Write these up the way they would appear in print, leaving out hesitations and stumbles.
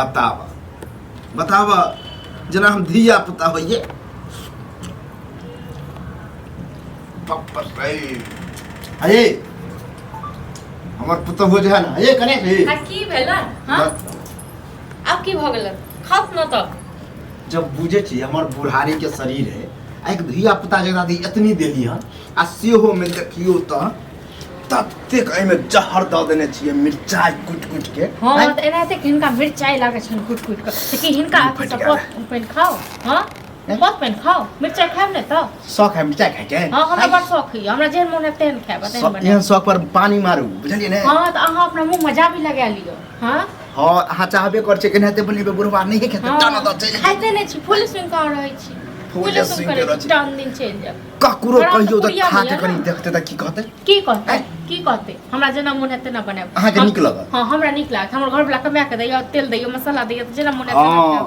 बतावा बतावा जना हम धिया पुता होइए अरे हमर पुता हो जाए ना ये कने आ की भेला हां अब की भ गेल खात न त जब बुझे छी हमर बुढ़ारी के शरीर है एक धिया पुता जकरा दी इतनी देली हन आ सेहो में देखियो त ततेक एमे जहर द देने छिए मिर्चाई कुट के हां त एनाते हिनका मिर्चाई लागे छन कुट के कि हिनका अथी सब पेन खाओ हां बहुत पेन खाओ मिर्चाई खाब ने त शौक है मिर्चाई खाए के हां हमरा बड़ शौक है हमरा जेहन मन है तेहन खाब तेहन बने यहाँ शौक पर पानी मारू बुझलिए ने हां त अहाँ अपना मुंह मजा भी लगा लियो हां हां अहाँ चाहबे कर छै केनाते बनेबे बुढ़वा नहीं खेते जाना द छै खाइते नहीं छी फुल स्विंग कर रहै छी फुल स्विंग कर रहै छी टान दिन चल जा ककरो कहियो त खा के कनी देखते त की कहते की कहते हमरा जेना मन हेते ना बनाब अहाँ के नीक लगत हां हमरा नीक लागत हमर घर वाला कमा के दैयो तेल दैयो मसाला दैयो त जेना मन हेते ना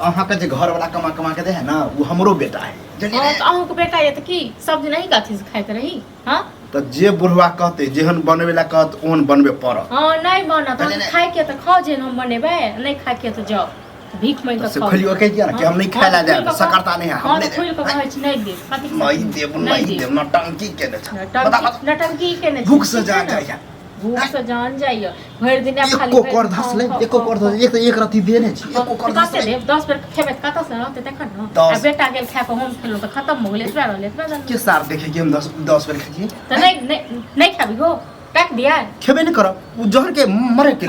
अहाँ के जे घर वाला कमा के दे है ना वो हमरो बेटा है जल्दी हां त अहू के बेटा ये त की सब दिन नहीं काथी से खाइत रही हां त जे बुढ़वा कहते जेहन बनवेला कहत ओहन बनबे पड़त हां नहीं बनत खाए के त खाओ जेहन हम बनेबे नहीं खाए के त जाओ भीख मांग के खाओ खलियो कह दिया ना कि हम नहीं खाए ला जाए सकरता नहीं है हम नहीं खुल के कहै छी नहीं दे कथी नहीं देव नटंकी के दे नटंकी के नहीं भूख से जान जाइए भूख से जान जाइए भर दिन खाली एको कर धस ले एको कर धस एक तो एक रति देने छी एको कर धस कते देब 10 बेर खेबे कत से रहते तखन न आ बेटा गेल खा के हम खेलो त खत्म हो गेल एतबा रहले एतबा के सार देखे कि हम 10 बेर खाइए त नहीं खाबी हो पैक दिया खेबे नहीं करब उ जहर के मरे के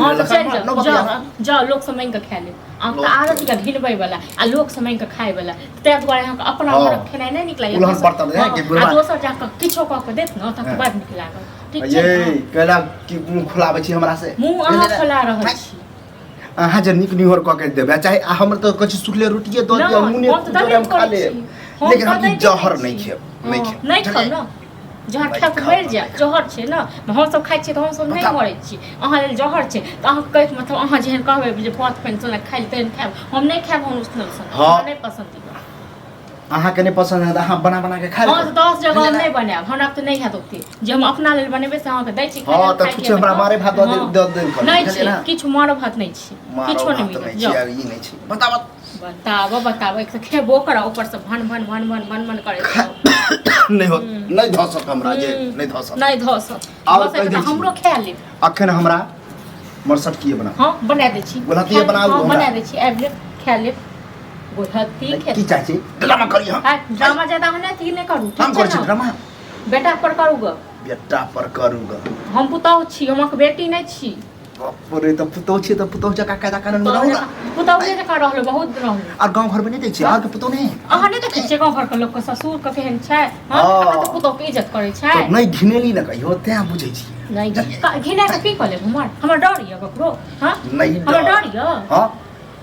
जा लोग से मांग के खा ले आ त आदत के घिनबै वाला आ लोग से मांग के खाए वाला ते दुआरे हम अपना खेनाइ नहीं निकला उलहन बर्तन है कि आ दोसर जा के किछो क के देत न त बाद निक लागल ठीक छै ये कहला कि मुंह खुलाबै छी हमरा से मुंह अहाँ खुला रहै छी अहाँ जे निक निहर क के देबे चाहे हमर त कछ सुखले रोटिए द दिया मुंह ने खा ले लेकिन हम जहर नहीं खेब नहीं खाओ न जहर खा के मर जा जहर छै न हम सब खाइ छी त हम सब नहीं मरै छी अहाँ लेल जहर छै त अहाँ कहै मतलब अहाँ जेहन कहबै जे पथ पेंशन खाइ तेहन खाब हम नहीं खाब हम उसनल सन नहीं पसंद है अहाँ के नहीं पसंद है त अहाँ बना के खा ले हां 10 जगह हम नहीं बनाब हमरा त नहीं हैत ओते जे हम अपना लेल बनेबे से अहाँ के दै छी खाइ हां त कुछ हमरा मारे भात द कर नहीं छी किछ मारो भात नहीं छी किछो नहीं मिलत जाओ ई नहीं छी बताओ एक से खेबो करा ऊपर से भन करे नहीं हो नहीं ध सक हमरा जे नहीं ध सक नहीं ध सक हमरो खा ले अखन हमरा मरसट किए बना हां बना दे छी गोलहती बनाऊ हां बना दे छी एवले खा ले गोलहती खा की चाची ड्रामा करी हां ड्रामा ज्यादा हम नहीं करू हम कर छी ड्रामा बेटा पर करूगा बेटा पर करूगा हम पुतौ छी हमक बेटी नहीं छी बापरे त पुतौ छी त पुतौ जका कायदा कानून बनाऊगा पुतौ ने जका रहलो बहुत रहलो और गांव घर में नहीं दै छी और के पुतौ नहीं अहाँ नहीं देखै छी गांव घर के लोग के ससुर के केहन छै हां अहाँ त पुतौ के इज्जत करै छै तो नहीं घिनेली न कहियो ते बुझै छी नहीं घिना के की कले हमर डर य ककरो हां नहीं हमर डर य हां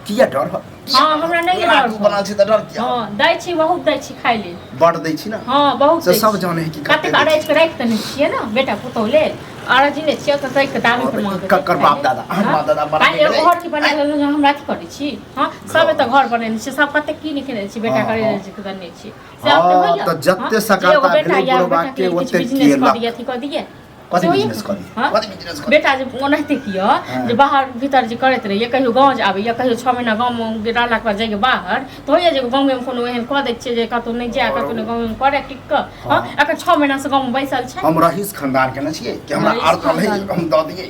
किया डर हां हमरा नहीं डर बना छी त डर किया हां दै छी बहुत दै छी खाइ ले बड़ दै छी ना हां बहुत से सब जाने है कि कते अरेंज के राख त नहीं छिए ना बेटा पुतौ ले अरजी ने छिए त तै के दाम पे मांग कर बाप दादा बाप दादा बना के घर की बना ले हमरा की करै छी हां सब त घर बनेने छी सब कते की निकले छी बेटा करे छी त नहीं छी से अब त होइया त जत्ते सकारता भेले बुढ़वा के ओते बिजनेस कर दिया थी कर दिए कथि बिजनेस करी कथि बिजनेस करी बेटा जे ओनहते किया जे बाहर भीतर जे करत रहिए कहियो गांव आबे या कहियो 6 महीना गांव में गिराला के जाके बाहर तो होइया जे गांव में कोनो एहन क दै छै जे कतो नहीं जाय कतो ने गांव में करे टिक क हां अखन 6 महीना से गांव में बैसल छै हम रहीस खानदान के न छिए कि हमरा अर्थ रहे हम द दिए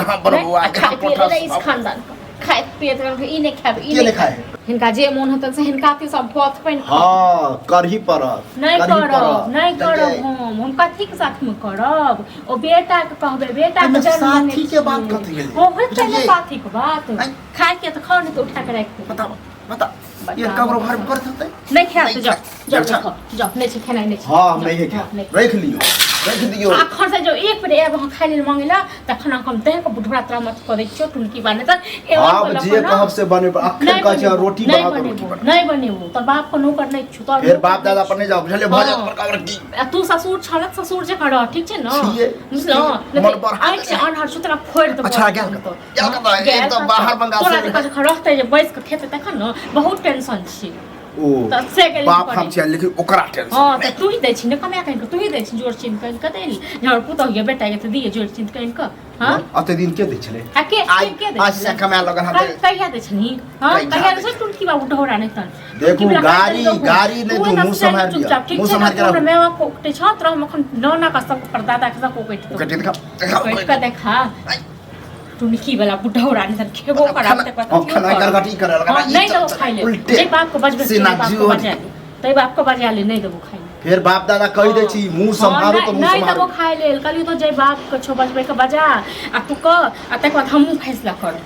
यहां बरबुआ के कोठा रहीस खानदान खाए पियत के ई नहीं खाब ई नहीं खाए हिनका जे मन होतन से हिनका ती सब पथ पेन हां करही परत नहीं करब हम कथि के साथ में करब ओ बेटा के कहबे बेटा के साथी के बात कथि गेल ओ होते ने साथी के बात खाए के त खाओ नहीं तो उठा के रख बता ये कबरो घर पर होते नहीं खा तो जाओ नहीं से खाना नहीं हां नहीं खा रख दियो आखर से जो एक पर एब हम खाइ ले मांगेला तखन हम देह के बुढ़वा तरा मत कर दै छियो तुनकी बाने त हां जे कहब से बने अखन का छै रोटी नहीं बनेबो त बाप को नौकर नहीं छु त फिर बाप दादा पर नहीं जाओ बुझले भजन पर कावर की तू ससुर छलक ससुर जे कर ठीक छै न बुझलो मन पर आंख से अनहर सुतरा फोड़ दे अच्छा क्या एक तो बाहर बंगा से तोरा रहते जे बैस के खेते तखन न बहुत टेंशन छी ओ तऽ से गेली बाप करे। हम छियै लेकिन ओकरा टेंशन हाँ तो तू ही दे छी ने कमाया कहीं तू ही दे छी जोड़ चिन्ह कहीं कते ली हमर पुतो ये बेटा ये तो दिए जोड़ चिन्ह कहीं का हां अते दिन के दै छले के के दे आज से कमाया लगन हम कहिया दे छनी हां कहिया दे छ टुटकी बाबू ढोरा नहीं तन देखू गाड़ी नहीं तो मुंह संभाल लिया मुंह संभाल के रहो मैं कोकटे छ तर हम अखन नौना का सब परदादा के सब कोकटे तो कटे कोकटे देखा टुनकी वाला बुढ़ौरा ने तन खेबो खराब ते पता खाना गलगटी करे लगा नहीं दो खाई ले जे बाप को बजबे से बाप को बजा ले तई बाप को बजा ले नहीं देबो खाई फिर बाप दादा कह दे छी मुंह संभालो तो मुंह नहीं संभालो देबो खाई ले कली तो जे बाप को छो बजबे के बजा आ तू क आ तक बाद हमहु फैसला कर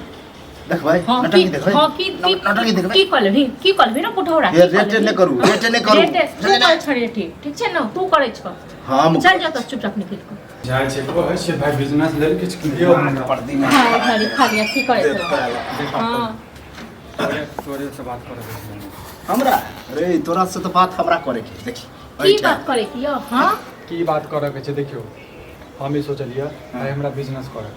देख भाई हां नटंकी देख भाई हां नटंकी देख की करबी ना बुढ़ौरा ये रेट नहीं करू रेट नहीं करू तू कर छड़े ठीक छै ना तू करे छ हां चल जा तो चुपचाप निकल को जाइ छै को है से भाई बिजनेस लेल किछ कियो पर्दी में हां घरी खाली की करे छ हां तोरे से बात करे हमरा रे तोरा से तो बात हमरा करे के देखी की बात करे की हां की बात करे के छै देखियो हम ही सोचलिए भाई हमरा बिजनेस करे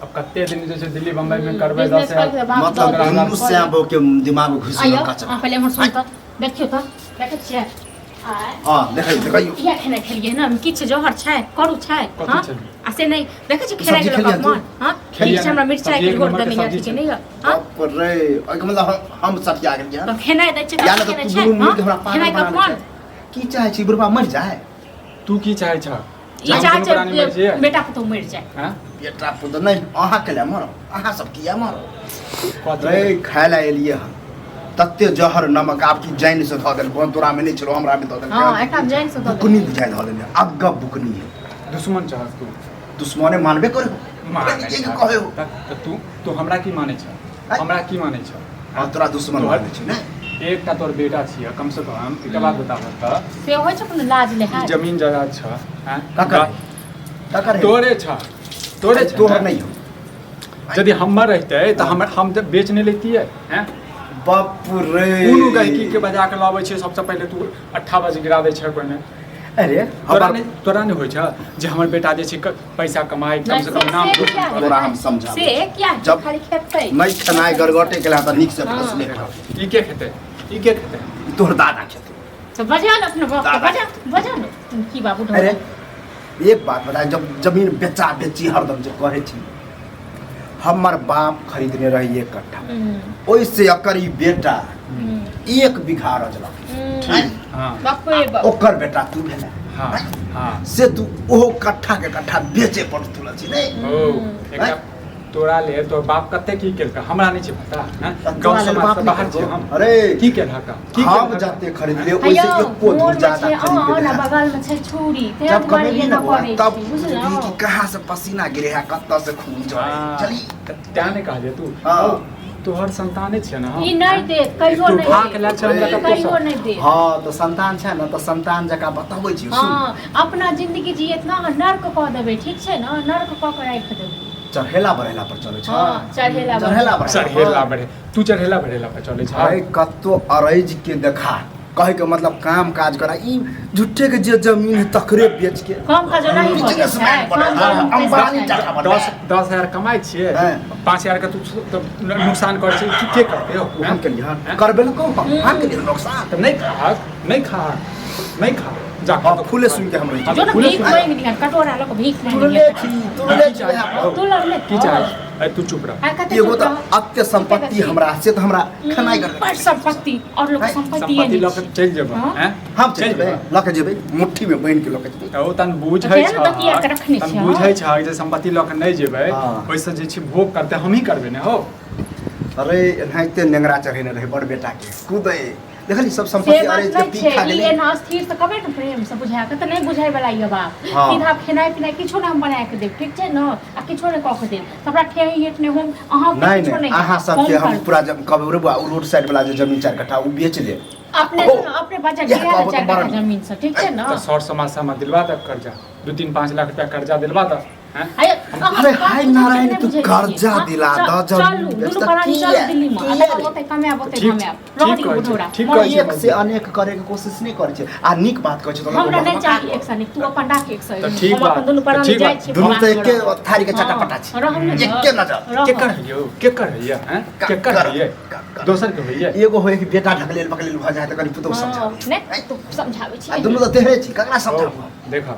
अब कते दिन जैसे दिल्ली बम्बई में करबे 10 मतलब दुनू से अब के दिमाग में घुस आयो का चल पहले हमर सुन त देखियो त देखे छियै हां देखै या खेने खेलिए ना किछ जोहर छै करू छै हां आ से नहीं देखे छी खेने के लोग मन हां खेलिए हमरा मिर्चाई के घोर दे नहीं ठीक नहीं हां पर रे ओइ के मतलब हम सटिया गेल तो खेने दै छै या तो तू दुनू मिल के हमरा खेने पागल के बना मन की चाहे छी बुढ़वा मर जाए तू की चाहे छ ई चाहे छै बेटा को तो मर जाए हां बेटा पुत नहीं अहाँ के लिए मरो अहाँ सब किया मरो रे खाय ला एलिए हम तत्ते जहर नमक आपकी जैन से ध देल कोन तोरा में नहीं छलो हमरा में ध देल हां एकटा जैन से द बुकनी बुझाई ध देल अग्गा बुकनी है दुश्मन चाहस तू दुश्मने मानबे करे माने एक कहे हो त तू हमरा की माने छ हमरा की माने छ हां तोरा दुश्मन माने छी ना एकटा तोर बेटा छियै कम से कम एकटा बात बताबऽ त से होय छै अपन लाज ले हाय जमीन जायदाद छ हां का तोरे छ तोरे छ तोहर नहीं हो यदि हमर रहते त हम बेच नहीं लेतिए हैं बाप रे कोनो गहकी के बजा के लाबै छै सबसे पहले तू 8 बजे गिरा दै छै कोने अरे तोरा नहीं होइ छ जे हमर बेटा जे छै पैसा कमाए कम से कम नाम तोरा हम समझा से क्या जब खाली खेतै नहीं खनाय गरगटे के ला त निक से फसले ई के खेते तोहर दादा खेते तो बजा ल अपने बाप को बजा लो तुम की बाबू ढोरा अरे एक बात बता जब जमीन बेचा बेची हरदम जे कहे छी हमर बाप खरीदने रही 1 कट्ठा ओइ से अकर ई बेटा 1 बीघा रजलक ठीक हां बाप रे बाप ओकर बेटा तू भेला हां हां से तू ओहो कट्ठा के कट्ठा बेचे पड़ तुला छी नहीं ओ एकटा तोरा ले तोर बाप कते की केलका हमरा नहीं छै पता हैं गांव समाज से बाहर छै हम अरे की केलका हम जाते खरीद ले ओइ से एको दूर ज्यादा खरीद ले बगल में छै छुरी ते जब कभी ना पड़े तब बुझलो कि कहां से पसीना गिरे है कत्ता से खून जाए चली त्या नहीं कहले तू हां तोहर संताने छै ना ई नहीं दे कहियो तू नहीं भाग ला छै हमरा कहियो नहीं दे हां तो संतान छै ना तो संतान जका बताबै छी सुन हां अपना जिंदगी जियत ना नर्क क देबे ठीक छै ना नर्क क के राख देबे चढ़ेला बढ़ेला पर चले छ हां चढ़ेला चढ़ेला बढ़े तू चढ़ेला बढ़ेला पर चले छ भाई कत्तो अरैज के देखा कहे के मतलब काम काज करा ई झूठे के जे जमीन है तकरे बेच के काम काज नहीं हो बिजनेसमैन बना अंबानी टाका बना 10,000 कमाई छियै 5,000 के तू नुकसान कर छी की के करते हो हम के लिए करबे न को हम के लिए नुकसान तो नहीं खा जा हां फूले सुन के हम रही जो ना भीख मांग लिया कटोरा लो भीख मांग तू ले तू ले की चाहे तू चुप रह एगो तो अत्य संपत्ति हमरा से तो हमरा खनाई कर पर संपत्ति और लोग संपत्ति संपत्ति लक चल जेबो हैं हम चल जेबे लक जेबे मुट्ठी में बांध के लक जेबे ओ तन बुझै छ तन बुझै छ जे संपत्ति लक नहीं जेबे ओइसे जे छी भोग करते हम ही करबे ने हो अरे एनाइते नेंगरा चढ़ेने रहे बड़ बेटा के कूदे देखली सब संपत्ति अरे जब पी खा गेले ये ना अस्थिर से कबे न प्रेम से बुझाय के त नहीं बुझाय वाला ये बात सीधा खेनाई पिनाई किछो ना हम बना के देब ठीक छै न आ किछो ने क के देब हमरा ठेही हेट ने हम अहाँ किछो नहीं अहाँ सब के हम पूरा जब कबरे रोड साइड वाला जो जमीन 4 कट्ठा उ बेच ले अपने बजट दिया 4 कट्ठा जमीन से ठीक छै न तो सर समाज से दिलवा तक कर्जा 2-3-5 लाख रुपया कर्जा दिलवा त अरे हाय नारायण तू कर्जा दिला द चल दुनु परानी चल दिल्ली में आता होते कमे बोते हमे रोटी बुढ़ोरा ठीक एक से अनेक करे के कोशिश नहीं करे छै आ निक बात कहै छै तो हमरा नहीं चाहिए एक सने तू अपन डाक एक से ठीक हम अपन दुनु परानी जाय छी दुनु त एके थारी के चटापटा छै रहम एके नजर के कर है हैं के कर है दोसर के होइए एगो होय कि बेटा ढकलेल पकलेल भ जाए त कनि पुतौ समझा नहीं तू समझावे छी आ दुनु त तेहरे छी ककरा समझाबू देख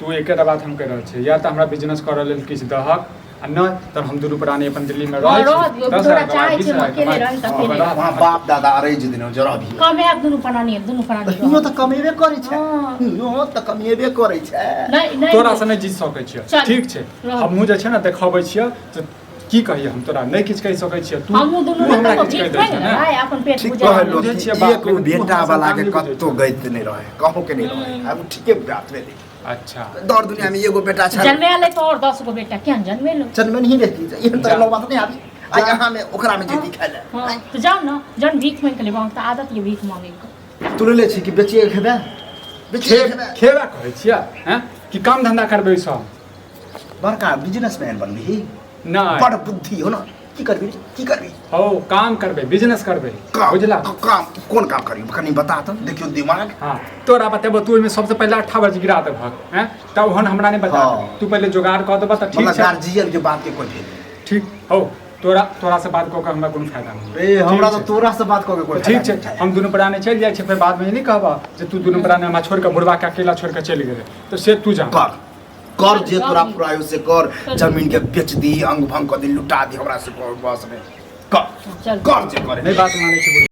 तू एकेटा बात हम कह रहल छी या त हमरा बिजनेस करऽ लेल किछ दहक आ न त हम दुनू प्राणी अपन दिल्ली में रहै छी तोरा चाहे छी हम अकेले रही त अकेले वहाँ बाप दादा अरैज दिनो जरा भी कमे दुनू प्राणी इहो त कमेबे करै छै इहो त कमेबे करै छै नहीं तोरा से नहीं जीत सकै छियै ठीक छै हमहूँ जे छै ने देखाबै छियै की कहिए हम तोरा नहीं किछ कहि सकै छियै तू हमहूँ दुनू हमरा तो किछ कहि जीत दै नहीं छै है अपन पेट ठीक गुजर कहलो बुझै छियै बाप एक बेटा वाला के कत्तो गइत नहीं रहे कहू के नहीं रहे अब ठीके बात भेलै अच्छा दौड़ दुनिया में एगो बेटा छै जन्मे ले तो और 10 गो बेटा क्या जन्मे लो जन्म नहीं रहती एहन त नो बात नहीं आबी आ यहाँ में ओकरा में जेती खाय ले हां तो जाओ ना जन भीख मांग के ले बात आदत ये भीख मांगे के तू ले छी कि बेचिए खेबे बेचिए खेबे खेबा कहै छियै हैं कि काम धंधा करबै सब बड़का बिजनेसमैन बनबी नहीं बड़ बुद्धि हो ना की करबी हो काम करबै बिजनेस करबै बुझला काम कोन काम करी कनी बता तो देखियो दिमाग हाँ तोरा बतेबो तू में सबसे पहले 8 बजे गिरा देबहक हैं तब हन हमरा नहीं बता हाँ। तू पहले जुगाड़ कर देबा त ठीक मतलब छै गार्जियन के बात के कोई भेल ठीक हो तोरा से बात क के हमरा कोनो फायदा नहीं ए हमरा तो तोरा से बात क के कोई ठीक छै हम दुनू प्राणी चल जाय छै फिर बाद में नहीं कहबा जे तू दुनू प्राणी हमरा छोड़ के बुढ़वा के अकेला छोड़ के चल गेले तो से तू जा कर जे तोरा पुरायो से कर जमीन के बेच दी अंग भंग क दी लुटा दी हमरा से बस में कर चल कर जे करे नहीं बात माने छै